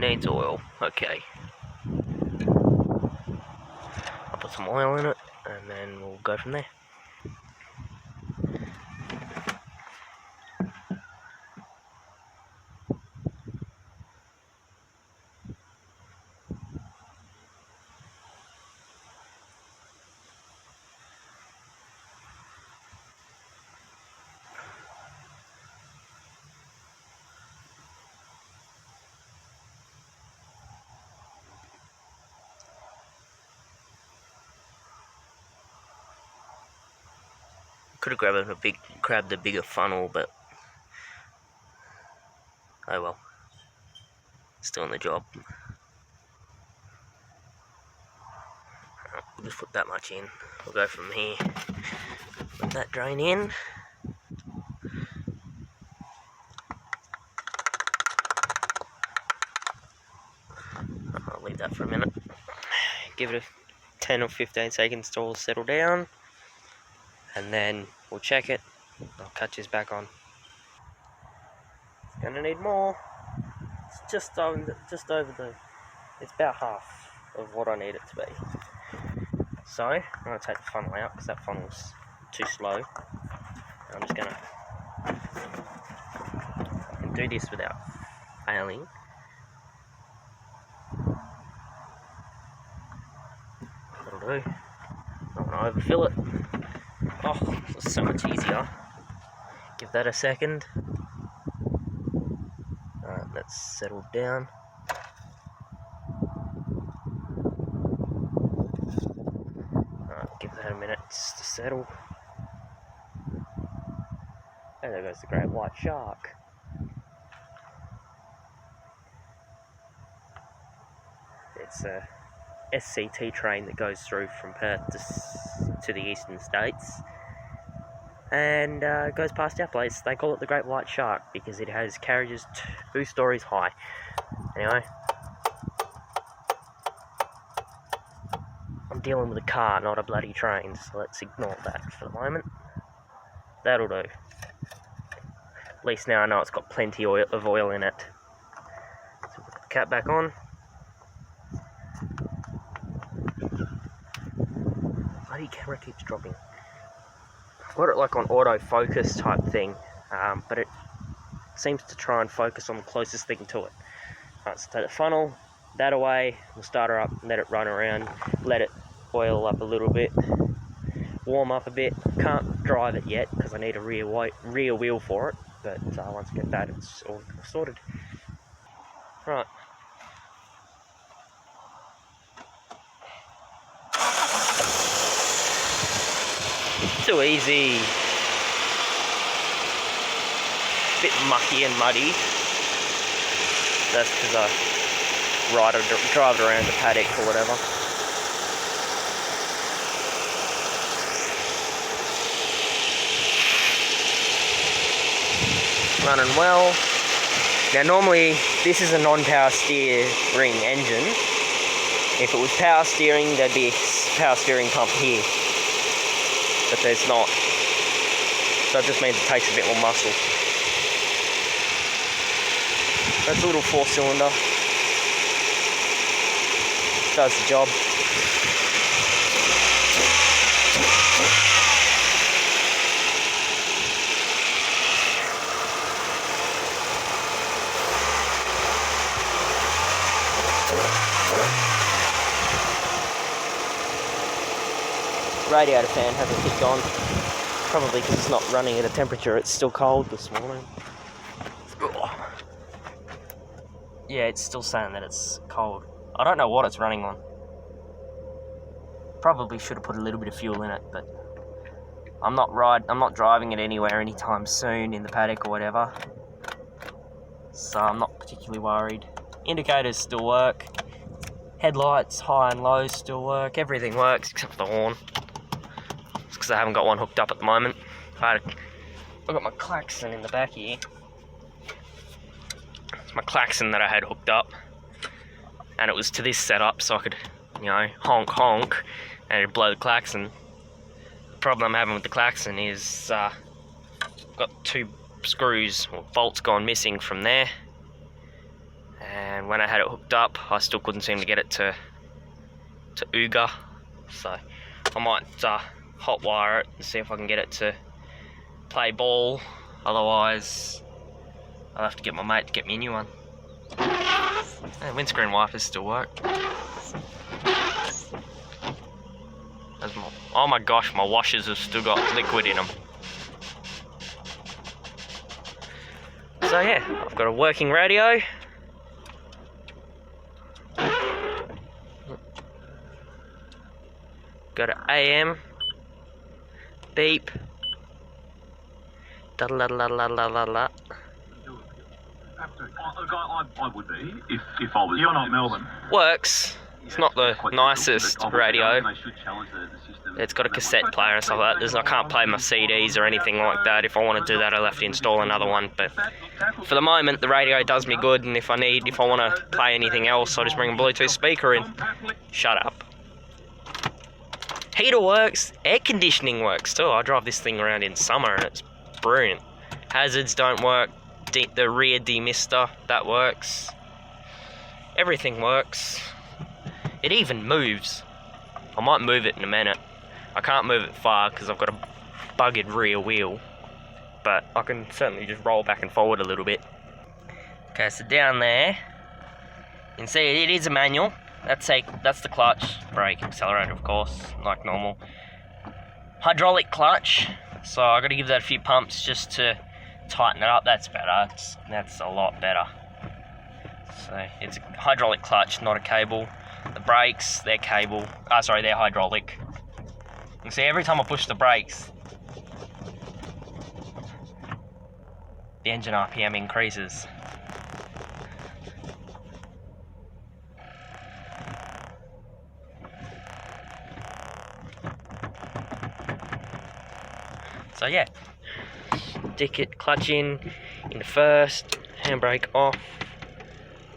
needs oil. Okay. I'll put some oil in it and then we'll go from there. Could have grabbed a bigger funnel, but oh well. Still on the job. We'll just put that much in. We'll go from here. Let that drain in. I'll leave that for a minute. Give it a 10 or 15 seconds to all settle down. And then we'll check it. I'll catch this back on. It's gonna need more. It's just over the. It's about half of what I need it to be. So I'm gonna take the funnel out because that funnel's too slow. I'm just gonna. I can do this without failing. That'll do. Not gonna overfill it. Oh, it's so much easier. Give that a second. Alright, that's settled down. Alright, give that a minute just to settle. And there goes the great white shark. It's a SCT train that goes through from Perth to the eastern states. And goes past our place. They call it the Great White Shark because it has carriages 2 stories high. Anyway, I'm dealing with a car, not a bloody train, so let's ignore that for the moment. That'll do. At least now I know it's got plenty of oil in it. So put the cap back on. Bloody camera keeps dropping. I've got it like on autofocus type thing, but it seems to try and focus on the closest thing to it. Alright, so take the funnel, that away, we'll start her up, let it run around, let it oil up a little bit, warm up a bit. Can't drive it yet because I need a rear wheel for it, but once I get that, it's all sorted. Right. Too easy. Bit mucky and muddy. That's because I drive around the paddock or whatever. Running well. Now normally this is a non-power steering engine. If it was power steering, there'd be a power steering pump here. But there's not. So it just means it takes a bit more muscle. That's a little 4-cylinder. Does the job. Radiator fan hasn't kicked on, probably because it's not running at a temperature. It's still cold this morning. Yeah, it's still saying that it's cold. I don't know what it's running on. Probably should have put a little bit of fuel in it, but I'm not driving it anywhere anytime soon in the paddock or whatever, so I'm not particularly worried. Indicators still work. Headlights, high and low, still work. Everything works except for the horn. It's because I haven't got one hooked up at the moment. I've got my klaxon in the back here. It's my klaxon that I had hooked up, and it was to this setup, so I could, honk honk, and it'd blow the klaxon. The problem I'm having with the klaxon is I've got 2 screws or bolts gone missing from there, and when I had it hooked up, I still couldn't seem to get it to Ooga, so I might hotwire it and see if I can get it to play ball. Otherwise, I'll have to get my mate to get me a new one. And windscreen wipers still work. Oh my gosh, my washers have still got liquid in them. So yeah, I've got a working radio. Got an AM, beep, da la la la la la la. I would be if I was. You're not Melbourne. Works. It's not the nicest radio. It's got a cassette player and stuff like that. I can't play my CDs or anything like that. If I want to do that, I'll have to install another one. But for the moment, the radio does me good. And if I want to play anything else, I'll just bring a Bluetooth speaker in. Shut up. Heater works. Air conditioning works too. I drive this thing around in summer and it's brilliant. Hazards don't work. The rear demister, that works. Everything works. It even moves. I might move it in a minute. I can't move it far because I've got a buggered rear wheel, but I can certainly just roll back and forward a little bit. Okay, so down there, you can see it is a manual. That's the clutch, brake, accelerator, of course, like normal. Hydraulic clutch, so I got to give that a few pumps just to tighten it up. That's better. That's a lot better. So it's a hydraulic clutch, not a cable. The brakes, they're cable. They're hydraulic. You can see every time I push the brakes, the engine RPM increases. So yeah, stick it, clutch into first, handbrake off.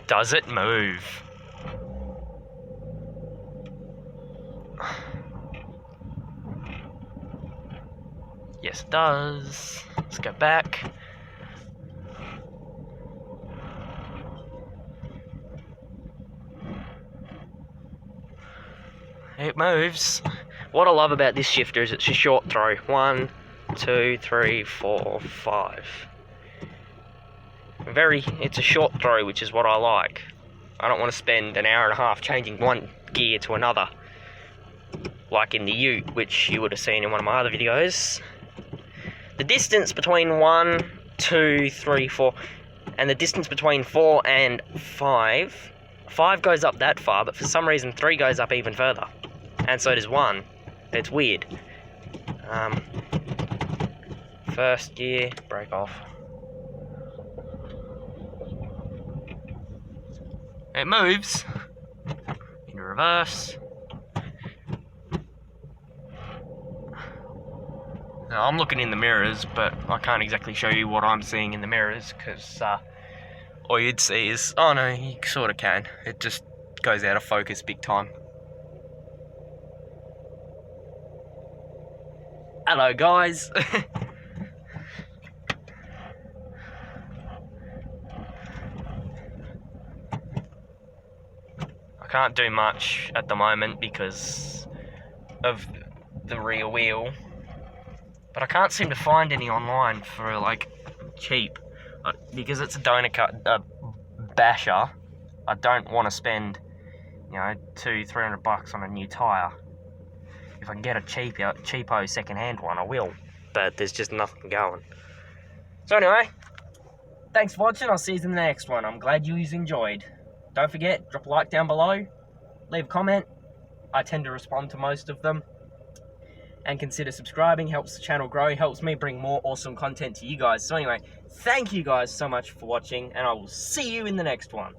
Does it move? Yes, it does. Let's go back. It moves. What I love about this shifter is it's a short throw. 1, 2, 3, 4, 5. It's a short throw, which is what I like. I don't want to spend an hour and a half changing one gear to another, like in the Ute, which you would have seen in one of my other videos. The distance between 1, 2, 3, 4, and the distance between 4 and 5. 5 goes up that far, but for some reason 3 goes up even further. And so does 1. It's weird. First gear, brake off. It moves. In reverse. Now, I'm looking in the mirrors, but I can't exactly show you what I'm seeing in the mirrors, because all you'd see is... Oh no, you sort of can. It just goes out of focus big time. Hello guys! I can't do much at the moment because of the rear wheel. But I can't seem to find any online for, like, cheap. Because it's a donor basher, I don't want to spend, $200-300 bucks on a new tyre. If I can get a cheapo second-hand one, I will. But there's just nothing going. So anyway, thanks for watching. I'll see you in the next one. I'm glad you enjoyed. Don't forget, drop a like down below. Leave a comment. I tend to respond to most of them. And consider subscribing, helps the channel grow, helps me bring more awesome content to you guys. So anyway, thank you guys so much for watching, and I will see you in the next one.